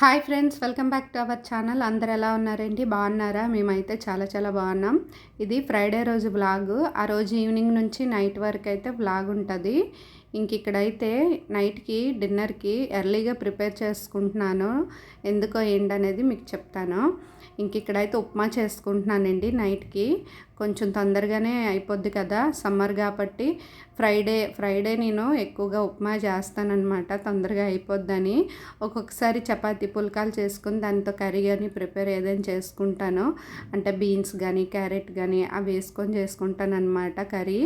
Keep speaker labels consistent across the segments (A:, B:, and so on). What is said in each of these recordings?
A: Hi friends, welcome back to our channel. అందరు ఎలా ఉన్నారండి? బాగున్నారా? మేమైతే చాలా బాగున్నాం. ఇది ఫ్రైడే రోజు వ్లాగ్. ఆ రోజు ఈవినింగ్ నుంచి నైట్ వరకు అయితే వ్లాగ్ ఉంటుంది. ఇక్కడైతే నైట్కి డిన్నర్కి ఎర్లీగా ప్రిపేర్ చేసుకుంటున్నాను. ఎందుకో ఏంటనేది మీకు చెప్తాను. ఇక్కడైతే ఉప్మా చేసుకుంటున్నానండి. నైట్కి కొంచెం తొందరగానే అయిపోద్ది కదా, సమ్మర్ కాబట్టి ఫ్రైడే నేను ఎక్కువగా ఉప్మా చేస్తానన్నమాట, తొందరగా అయిపోద్దని. ఒక్కొక్కసారి చపాతీ పుల్కాలు చేసుకుని దాంతో కర్రీ కానీ ప్రిపేర్ ఏదైనా చేసుకుంటాను. అంటే బీన్స్ కానీ క్యారెట్ కానీ అవి వేసుకొని చేసుకుంటాను అనమాట కర్రీ.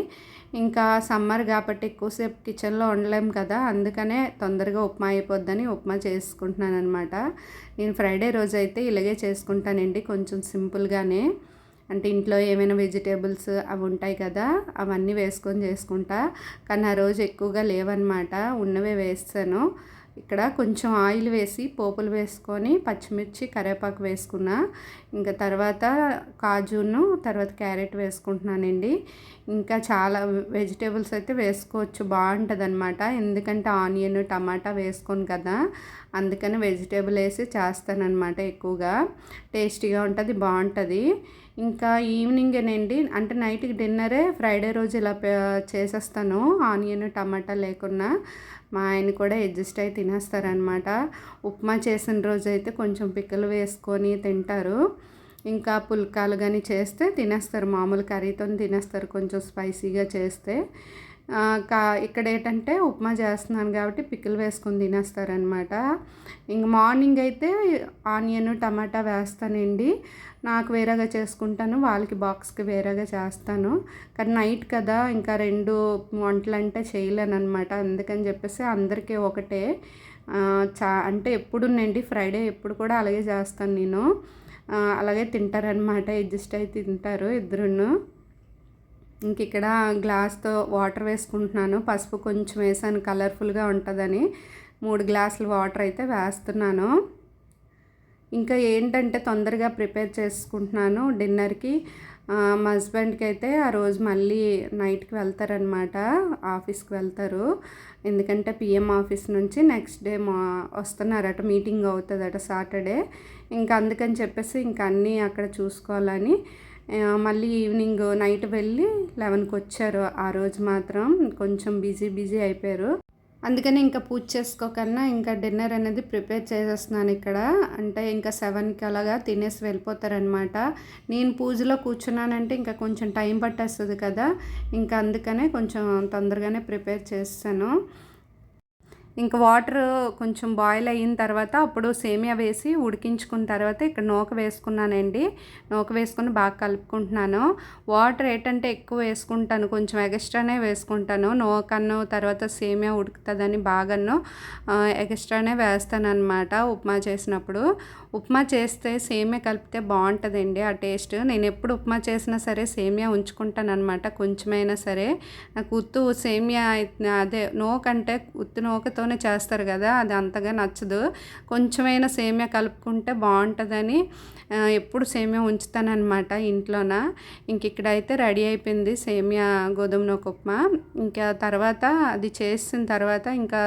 A: ఇంకా సమ్మర్ కాబట్టి ఎక్కువసేపు కిచెన్లో ఉండలేము కదా, అందుకనే తొందరగా ఉప్మా అయిపోద్దని ఉప్మా చేసుకుంటున్నాను అనమాట. నేను ఫ్రైడే రోజు అయితే ఇలాగే చేసుకుంటానండి, కొంచెం సింపుల్గానే. అంటే ఇంట్లో ఏమైనా వెజిటేబుల్స్ అవి ఉంటాయి కదా, అవన్నీ వేసుకొని చేసుకుంటా. కానీ ఆ రోజు ఎక్కువగా లేవన్నమాట, ఉన్నవే వేస్తాను. ఇక్కడ కొంచెం ఆయిల్ వేసి పోపులు వేసుకొని పచ్చిమిర్చి కరివేపాకు వేసుకున్నా. ఇంకా తర్వాత కాజును తర్వాత క్యారెట్ వేసుకుంటున్నానండి. ఇంకా చాలా వెజిటేబుల్స్ అయితే వేసుకోవచ్చు, బాగుంటుంది అనమాట. ఎందుకంటే ఆనియన్ టమాటా వేసుకోను కదా, అందుకని వెజిటేబుల్ వేసి చేస్తానన్నమాట. ఎక్కువగా టేస్టీగా ఉంటుంది, బాగుంటుంది. ఇంకా ఈవినింగేనండి, అంటే నైట్కి డిన్నరే ఫ్రైడే రోజు ఇలా చేసేస్తాను, ఆనియన్ టమాటా లేకుండా. మా ఆయన కూడా అడ్జస్ట్ అయి తినేస్తారనమాట. ఉప్మా చేసిన రోజు అయితే కొంచెం పిక్కలు వేసుకొని తింటారు. ఇంకా పుల్కాలు కానీ చేస్తే తినేస్తారు, మామూలు కర్రీతో తినేస్తారు కొంచెం స్పైసీగా చేస్తే. ఇక్కడ ఏంటంటే ఉప్మా చేస్తున్నాను కాబట్టి పిక్కలు వేసుకొని తినేస్తారనమాట. ఇంక మార్నింగ్ అయితే ఆనియన్ టమాటా వేస్తానండి, నాకు వేరేగా చేసుకుంటాను, వాళ్ళకి బాక్స్కి వేరేగా చేస్తాను. కానీ నైట్ కదా, ఇంకా రెండు వంటలు అంటే చేయలేను అనమాట. అందుకని చెప్పేసి అందరికీ ఒకటే అంటే ఎప్పుడునండి ఫ్రైడే ఎప్పుడు కూడా అలాగే చేస్తాను నేను. అలాగే తింటారనమాట, అడ్జస్ట్ అయితే తింటారు ఇద్దరును. ఇక్కడ గ్లాస్తో వాటర్ వేసుకుంటున్నాను, పసుపు కొంచెం వేసాను కలర్ఫుల్గా ఉంటుందని 3 గ్లాసులు వాటర్ అయితే వేస్తున్నాను. ఇంకా ఏంటంటే తొందరగా ప్రిపేర్ చేసుకుంటున్నాను డిన్నర్కి. మా హస్బెండ్కి అయితే ఆ రోజు మళ్ళీ నైట్కి వెళ్తారనమాట, ఆఫీస్కి వెళ్తారు. ఎందుకంటే పిఎం ఆఫీస్ నుంచి నెక్స్ట్ డే వస్తున్నారట, మీటింగ్ అవుతుందట సాటర్డే. ఇంకా అందుకని చెప్పేసి ఇంకా అన్నీ అక్కడ చూసుకోవాలని మళ్ళీ ఈవినింగ్ నైట్ వెళ్ళి 11కి వచ్చారు. ఆ రోజు మాత్రం కొంచెం బిజీ అయిపోయారు. అందుకని ఇంకా పూజ చేసుకోకన్నా ఇంకా డిన్నర్ అనేది ప్రిపేర్ చేసేస్తున్నాను ఇక్కడ. అంటే ఇంకా 7కి అలాగా తినేసి వెళ్ళిపోతారనమాట. నేను పూజలో కూర్చున్నానంటే ఇంకా కొంచెం టైం పట్టేస్తుంది కదా, ఇంకా అందుకనే కొంచెం తొందరగానే ప్రిపేర్ చేస్తాను. ఇంకా వాటర్ కొంచెం బాయిల్ అయిన తర్వాత అప్పుడు సేమియా వేసి ఉడికించుకున్న తర్వాత ఇక్కడ నూక వేసుకున్నానండి. నూక వేసుకొని బాగా కలుపుకుంటున్నాను. వాటర్ ఏంటంటే ఎక్కువ వేసుకుంటాను, కొంచెం ఎక్స్ట్రానే వేసుకుంటాను. నూకను తర్వాత సేమియా ఉడుకుతుందని బాగాను ఎక్స్ట్రానే వేస్తాను అనమాట ఉప్మా చేసినప్పుడు. ఉప్మా చేస్తే సేమియా కలిపితే బాగుంటుందండి ఆ టేస్ట్. నేను ఎప్పుడు ఉప్మా చేసినా సరే సేమియా ఉంచుకుంటాను అనమాట, కొంచెమైనా సరే. నాకు ఉత్తు సేమియా అదే నూకంటే ఉత్తి నూకతోనే చేస్తారు కదా, అది అంతగా నచ్చదు. కొంచెమైనా సేమియా కలుపుకుంటే బాగుంటుందని ఎప్పుడు సేమియా ఉంచుతానమాట ఇంట్లోన. ఇక్కడైతే రెడీ అయిపోయింది సేమియా గోధుమ నూక ఉప్మా. ఇంకా తర్వాత అది చేసిన తర్వాత ఇంకా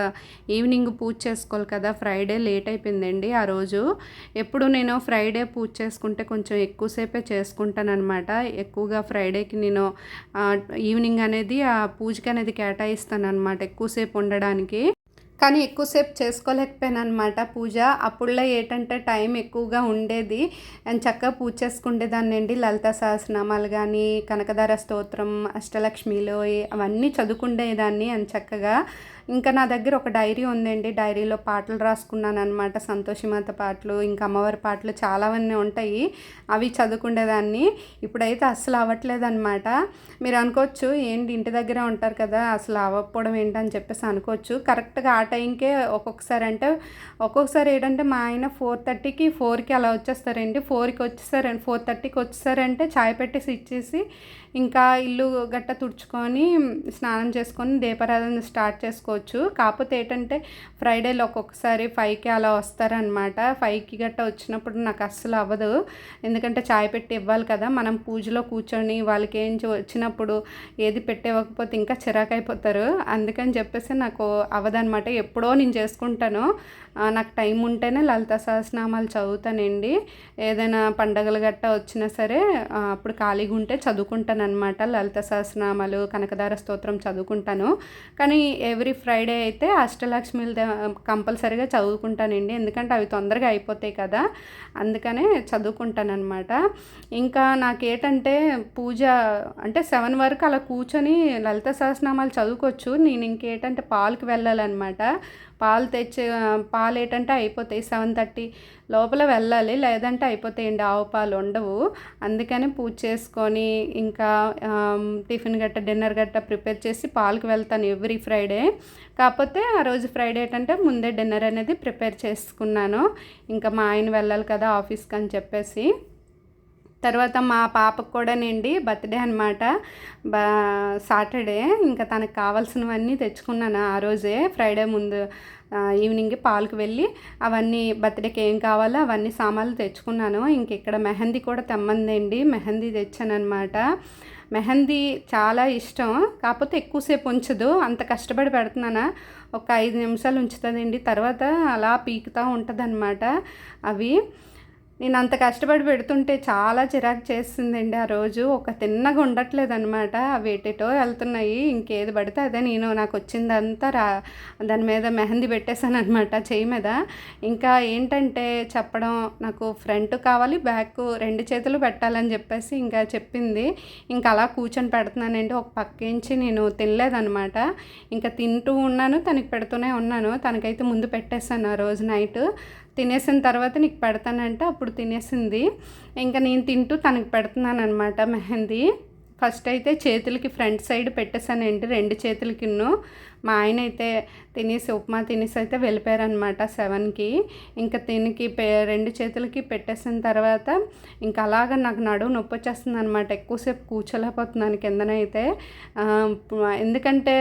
A: ఈవినింగ్ పూజ చేసుకోవాలి కదా, ఫ్రైడే లేట్ అయిపోయిందండి ఆ రోజు. ఎప్పుడు నేను ఫ్రైడే పూజ చేసుకుంటే కొంచెం ఎక్కువసేపే చేసుకుంటానమాట. ఎక్కువగా ఫ్రైడేకి నేను ఈవినింగ్ అనేది ఆ పూజకి అనేది కేటాయిస్తాను అనమాట, ఎక్కువసేపు ఉండడానికి. కానీ ఎక్కువసేపు చేసుకోలేకపోయాను అనమాట పూజ. అప్పుడులో ఏంటంటే టైం ఎక్కువగా ఉండేది, చక్కగా పూజ చేసుకునేదాన్ని అండి. లలిత సహస్రనామాలు కానీ కనకదార స్తోత్రం అష్టలక్ష్మిలో అవన్నీ చదువుకునేదాన్ని అని చక్కగా. ఇంకా నా దగ్గర ఒక డైరీ ఉందండి, డైరీలో పాటలు రాసుకున్నాను అనమాట, సంతోషిమాత పాటలు ఇంకా అమ్మవారి పాటలు చాలావన్నీ ఉంటాయి, అవి చదువుకునేదాన్ని. ఇప్పుడైతే అస్సలు అవ్వట్లేదు అనమాట. మీరు అనుకోవచ్చు ఏంటి ఇంటి దగ్గర ఉంటారు కదా అసలు అవ్వకపోవడం ఏంటని చెప్పేసి అనుకోవచ్చు. కరెక్ట్గా ఆ టైంకే ఒక్కొక్కసారి ఏంటంటే మా ఆయన 4:30కి 4కి అలా వచ్చేస్తారండి. 4:30కి వచ్చేసారంటే చాయ్ పెట్టేసి ఇచ్చేసి ఇంకా ఇల్లు గట్ట తుడుచుకొని స్నానం చేసుకొని దీపారాధన స్టార్ట్ చేసుకోవచ్చు చేసుకోవచ్చు. కాకపోతే ఏంటంటే ఫ్రైడేలో ఒక్కొక్కసారి 5కి అలా వస్తారనమాట. 5కి గట్టా వచ్చినప్పుడు నాకు అస్సలు అవ్వదు. ఎందుకంటే చాయ్ పెట్టి ఇవ్వాలి కదా, మనం పూజలో కూర్చొని వాళ్ళకి వచ్చినప్పుడు ఏది పెట్టివ్వకపోతే ఇంకా చిరాకైపోతారు. అందుకని చెప్పేసి నాకు అవ్వదనమాట. ఎప్పుడో నేను చేసుకుంటాను. నాకు టైం ఉంటేనే లలితా సహస్రనామాలు చదువుతానండి. ఏదైనా పండగలు గట్టా వచ్చినా సరే అప్పుడు ఖాళీగా ఉంటే చదువుకుంటాను అనమాట. లలితా సహస్రనామాలు, కనకదార స్తోత్రం చదువుకుంటాను. కానీ ఎవ్రీ ఫ్రైడే అయితే అష్టలక్ష్మిలు కంపల్సరీగా చదువుకుంటానండి. ఎందుకంటే అవి తొందరగా అయిపోతాయి కదా, అందుకనే చదువుకుంటాను అనమాట. ఇంకా నాకేంటంటే పూజ అంటే 7 వరకు అలా కూర్చొని లలితా సహస్రనామాలు చదువుకోవచ్చు. నేను ఇంకేంటంటే పాలకి వెళ్ళాలన్నమాట. పాలు ఏంటంటే అయిపోతాయి 7:30 లోపల వెళ్ళాలి, లేదంటే అయిపోతాయండి. ఆవు పాలు ఉండవు. అందుకని పూజ చేసుకొని ఇంకా టిఫిన్ గట్ట డిన్నర్ గట్ట ప్రిపేర్ చేసి పాలకి వెళ్తాను ఎవ్రీ ఫ్రైడే. కాకపోతే ఆ రోజు ఫ్రైడే ఏంటంటే ముందే డిన్నర్ అనేది ప్రిపేర్ చేసుకున్నాను. ఇంకా మా ఆయన వెళ్ళాలి కదా ఆఫీస్కి అని చెప్పేసి. తర్వాత మా పాపకు కూడానండి బర్త్డే అనమాట, సాటర్డే. ఇంకా తనకు కావాల్సినవన్నీ తెచ్చుకున్నాను ఆ రోజే. ఫ్రైడే ముందు ఈవినింగ్ పాలకు వెళ్ళి అవన్నీ బర్త్డేకి ఏం కావాలో అవన్నీ సామాన్లు తెచ్చుకున్నాను. ఇంక ఇక్కడ మెహందీ కూడా తెమ్మందండి, మెహందీ తెచ్చాను అనమాట. మెహందీ చాలా ఇష్టం, కాకపోతే ఎక్కువసేపు ఉంచదు. అంత కష్టపడి పెడుతున్నానా, ఒక 5 నిమిషాలు ఉంచుతుందండి. తర్వాత అలా పీకుతూ ఉంటుంది అనమాట. అవి నేను అంత కష్టపడి పెడుతుంటే చాలా చిరాకు చేస్తుందండి ఆ రోజు. ఒక తిన్నగా ఉండట్లేదు అనమాట. అవి ఎటెటో వెళ్తున్నాయి. ఇంకేది పడితే అదే నేను నాకు వచ్చిందంతా దాని మీద మెహందీ పెట్టేశాను అనమాట, చెయ్యి మీద. ఇంకా ఏంటంటే చెప్పడం, నాకు ఫ్రంట్ కావాలి, బ్యాక్ 2 చేతులు పెట్టాలని చెప్పేసి ఇంకా చెప్పింది. ఇంకా అలా కూర్చొని పెడుతున్నానండి. ఒక పక్కించి నేను తినలేదనమాట. ఇంకా తింటూ ఉన్నాను, తనకి పెడుతూనే ఉన్నాను. తనకైతే ముందు పెట్టేశాను ఆ రోజు నైట్. తినేసిన తర్వాత నీకు పెడతానంటే అప్పుడు తినేసింది. ఇంకా నేను తింటూ తనకి పెడుతున్నాను అనమాట మెహందీ. ఫస్ట్ అయితే చేతులకి ఫ్రంట్ సైడ్ పెట్టేశానండి, 2 చేతులకిను. మా ఆయన అయితే తినేసి ఉప్మా తినేసి అయితే వెళ్ళిపోయారనమాట 7కి. ఇంకా తినికి 2 చేతులకి పెట్టేసిన తర్వాత ఇంకా అలాగ నాకు నడుము నొప్పి వచ్చేస్తుంది అనమాట. ఎక్కువసేపు కూర్చోలేకపోతున్నాను కిందనైతే. ఎందుకంటే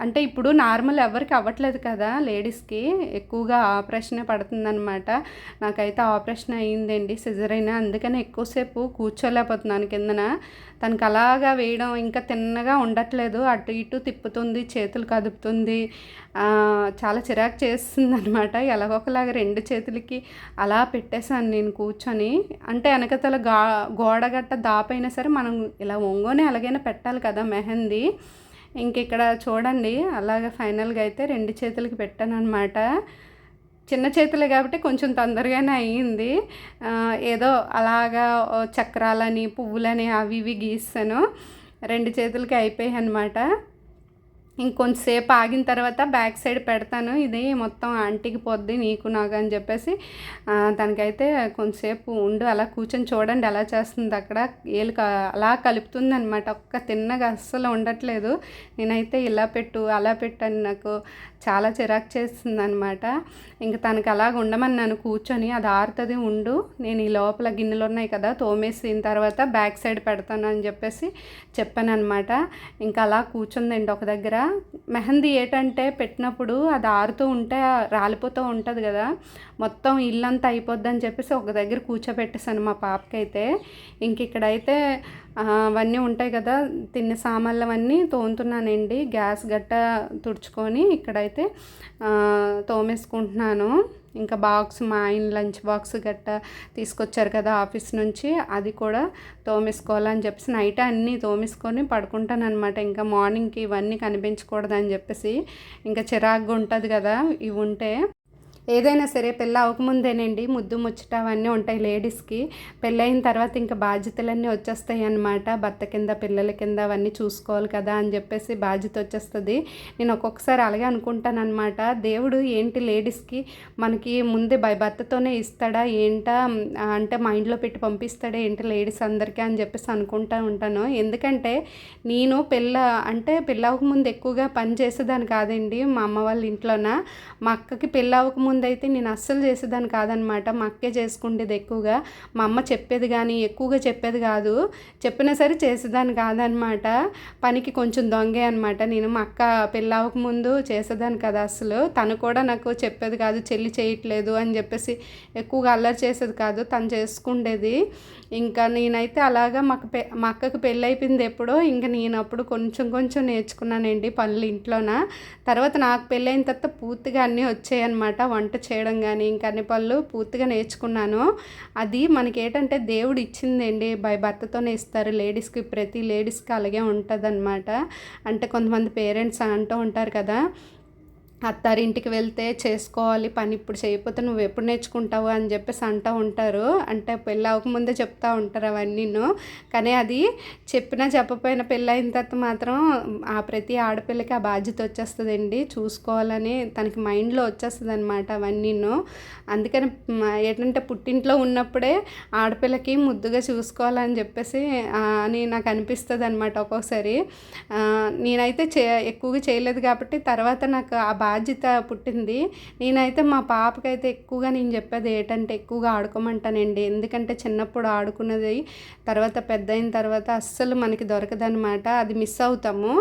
A: అంటే ఇప్పుడు నార్మల్ ఎవరికి అవ్వట్లేదు కదా, లేడీస్కి ఎక్కువగా ఆపరేషనే పడుతుందనమాట. నాకైతే ఆపరేషన్ అయ్యిందండి, సిజరైన్. అందుకని ఎక్కువసేపు కూర్చోలేకపోతున్నాను కిందన. తనకు అలాగా వేయడం, ఇంకా తిన్నగా ఉండట్లేదు, అటు ఇటు తిప్పుతుంది, చేతులు కదుపుతుంది. చాలా చిరాకు చేస్తుంది అనమాట. ఎలాగొకలాగా 2 చేతులకి అలా పెట్టేశాను నేను కూర్చొని. అంటే వెనకతల గోడ గట్ట దాపైనా సరే మనం ఇలా ఒంగోనే ఎలాగైనా పెట్టాలి కదా మెహందీ. ఇంక ఇక్కడ చూడండి అలాగ ఫైనల్గా అయితే 2 చేతులకి పెట్టాను అనమాట. చిన్న చేతులే కాబట్టి కొంచెం తొందరగానే అయ్యింది. ఏదో అలాగా చక్రాలని, పువ్వులని అవి ఇవి గీస్తాను. 2 చేతులకి అయిపోయాయి అనమాట. ఇంకొంచెంసేపు ఆగిన తర్వాత బ్యాక్ సైడ్ పెడతాను. ఇది మొత్తం అంటికి పోద్ది నీకు నాకు అని చెప్పేసి తనకైతే కొంచెంసేపు ఉండు అలా కూర్చొని చూడండి ఎలా చేస్తుంది అక్కడ. ఏలు అలా కలుపుతుంది అనమాట. ఒక్క తిన్నగా అస్సలు ఉండట్లేదు. నేనైతే ఇలా పెట్టు అలా పెట్టు అని నాకు చాలా చిరాకు చేస్తుంది అనమాట. ఇంక తనకి అలాగ ఉండమన్నాను కూర్చొని, అది ఆరుతుంది ఉండు, నేను ఈ లోపల గిన్నెలు ఉన్నాయి కదా తోమేసిన తర్వాత బ్యాక్ సైడ్ పెడతాను అని చెప్పేసి చెప్పాను అనమాట. ఇంకా అలా కూర్చుందండి ఒక దగ్గర. మెహందీ ఏంటంటే పెట్టినప్పుడు అది ఆరుతూ ఉంటే రాలిపోతూ ఉంటుంది కదా, మొత్తం ఇల్లంతా అయిపోద్ది అని చెప్పేసి ఒక దగ్గర కూర్చోబెట్టేసాను మా పాపకైతే. ఇంక ఇక్కడైతే అవన్నీ ఉంటాయి కదా తిన్న సామాన్లు అవన్నీ తోముతున్నానండి. గ్యాస్ గట్ట తుడుచుకొని ఇక్కడైతే తోమేసుకుంటున్నాను. ఇంకా మా ఆయన లంచ్ బాక్స్ గట్ట తీసుకొచ్చారు కదా ఆఫీస్ నుంచి, అది కూడా తోమేసుకోవాలని చెప్పేసి నైట్ అన్నీ తోమేసుకొని పడుకుంటాను అనమాట. ఇంకా మార్నింగ్కి ఇవన్నీ కనిపించకూడదని చెప్పేసి, ఇంకా చిరాకుగా ఉంటుంది కదా ఇవి ఉంటే. ఏదైనా సరే పెళ్ళి అవ్వకముందేనండి ముద్దు ముచ్చట అవన్నీ ఉంటాయి లేడీస్కి. పెళ్ళయిన తర్వాత ఇంకా బాధ్యతలన్నీ వచ్చేస్తాయి అన్నమాట. భర్త కింద పిల్లల కింద అవన్నీ చూసుకోవాలి కదా అని చెప్పేసి బాధ్యత వచ్చేస్తుంది. నేను ఒక్కొక్కసారి అలాగే అనుకుంటాను అనమాట, దేవుడు ఏంటి లేడీస్కి మనకి ముందే భర్తతోనే ఇస్తాడా ఏంటా అంటే మైండ్లో పెట్టి పంపిస్తాడా ఏంటి లేడీస్ అందరికీ అని చెప్పేసి అనుకుంటూ ఉంటాను. ఎందుకంటే నేను పెళ్ళి అవ్వకముందు ఎక్కువగా పని చేసేదాన్ని కాదండి మా అమ్మ వాళ్ళ ఇంట్లోన. మా అక్కకి పెళ్ళి అవ్వకముందు ముందైతే నేను అస్సలు చేసేదాన్ని కాదనమాట. మా అక్కే చేసుకుండేది ఎక్కువగా. మా అమ్మ చెప్పేది కానీ ఎక్కువగా చెప్పేది కాదు. చెప్పినా సరే చేసేదాన్ని కాదనమాట. పనికి కొంచెం దొంగే అనమాట నేను. మా అక్క పెళ్ళవక ముందు చేసేదాన్ని కదా అసలు. తను కూడా నాకు చెప్పేది కాదు, చెల్లి చేయట్లేదు అని చెప్పేసి ఎక్కువగా అల్లరి చేసేది కాదు, తను చేసుకుండేది. ఇంకా నేనైతే అలాగా మా అక్కకి పెళ్ళి అయిపోయింది ఎప్పుడో, ఇంకా నేను అప్పుడు కొంచెం కొంచెం నేర్చుకున్నానండి పనులు ఇంట్లోన. తర్వాత నాకు పెళ్ళైన తర్వాత పూర్తిగా అన్నీ వచ్చాయన్నమాట. వంట చేయడం కానీ ఇంకా అన్ని పనులు పూర్తిగా నేర్చుకున్నాను. అది మనకి ఏంటంటే దేవుడు ఇచ్చిందండి, భర్తతోనే ఇస్తారు లేడీస్కి. ప్రతి లేడీస్కి అలాగే ఉంటుందన్నమాట. అంటే కొంతమంది పేరెంట్స్ అంటూ ఉంటారు కదా, అత్తారింటికి వెళ్తే చేసుకోవాలి పని, ఇప్పుడు చేయకపోతే నువ్వు ఎప్పుడు నేర్చుకుంటావు అని చెప్పేసి అంటూ ఉంటారు. అంటే పెళ్ళి అవ్వకముందే చెప్తూ ఉంటారు అవన్నీను. కానీ అది చెప్పినా చెప్పకపోయినా పెళ్ళి అయిన తర్వాత మాత్రం ఆ ప్రతి ఆడపిల్లకి ఆ బాధ్యత వచ్చేస్తుందండి, చూసుకోవాలని తనకి మైండ్లో వచ్చేస్తుంది అనమాట అవన్నీను. అందుకని ఏంటంటే పుట్టింట్లో ఉన్నప్పుడే ఆడపిల్లకి ముద్దుగా చూసుకోవాలని చెప్పేసి అని నాకు అనిపిస్తుంది అనమాట ఒక్కొక్కసారి. నేనైతే ఎక్కువగా చేయలేదు కాబట్టి తర్వాత నాకు ఆ బాధ్యత పుట్టింది. నేనైతే మా పాపకైతే ఎక్కువగా నేను చెప్పేది ఏంటంటే ఎక్కువగా ఆడుకోమంటానండి. ఎందుకంటే చిన్నప్పుడు ఆడుకున్నది తర్వాత పెద్ద అయిన తర్వాత అస్సలు మనకి దొరకదనమాట, అది మిస్ అవుతాము.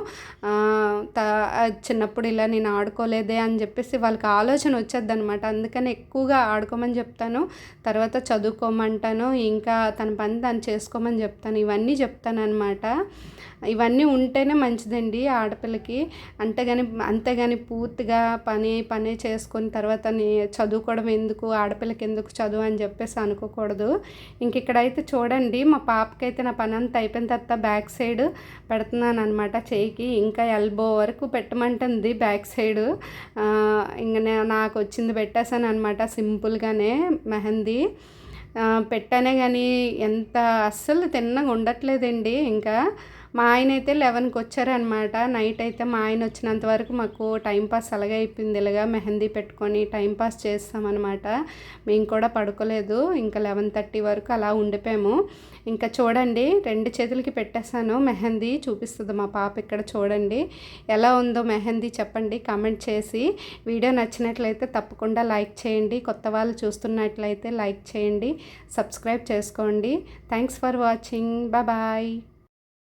A: చిన్నప్పుడు ఇలా నేను ఆడుకోలేదే అని చెప్పేసి వాళ్ళకి ఆలోచన వచ్చేది అనమాట. అందుకని ఎక్కువగా ఆడుకోమని చెప్తాను, తర్వాత చదువుకోమంటాను, ఇంకా తన పని తను చేసుకోమని చెప్తాను, ఇవన్నీ చెప్తాను అనమాట. ఇవన్నీ ఉంటేనే మంచిదండి ఆడపిల్లకి. అంతేగాని పూర్తిగా పని చేసుకొని తర్వాత చదువుకోవడం ఎందుకు, ఆడపిల్లకి ఎందుకు చదువు అని చెప్పేసి అనుకోకూడదు. ఇంక ఇక్కడైతే చూడండి, మా పాపకైతే నా పని అంతా అయిపోయిన తర్వాత బ్యాక్ సైడ్ పెడుతున్నాను అనమాట. చేయికి ఇంకా ఎల్బో వరకు పెట్టమంటుంది బ్యాక్ సైడ్. ఇంక నాకు వచ్చింది పెట్టేశాను అనమాట సింపుల్గానే మెహందీ పెట్టానే. కానీ ఎంత అస్సలు తిన్నగా ఉండట్లేదండి. ఇంకా మా ఆయన అయితే 11కి వచ్చారనమాట. నైట్ అయితే మా ఆయన వచ్చినంత వరకు మాకు టైంపాస్ అలాగే అయిపోయింది. ఇలాగా మెహందీ పెట్టుకొని టైంపాస్ చేస్తామన్నమాట. మేము కూడా పడుకోలేదు, ఇంకా 11:30 వరకు అలా ఉండిపోయాము. ఇంకా చూడండి 2 చేతులకి పెట్టేశాను మెహందీ, చూపిస్తుంది మా పాప. ఇక్కడ చూడండి ఎలా ఉందో మెహందీ, చెప్పండి కామెంట్ చేసి. వీడియో నచ్చినట్లయితే తప్పకుండా లైక్ చేయండి, కొత్త వాళ్ళు చూస్తున్నట్లయితే లైక్ చేయండి, సబ్స్క్రైబ్ చేసుకోండి. Thanks for watching, bye.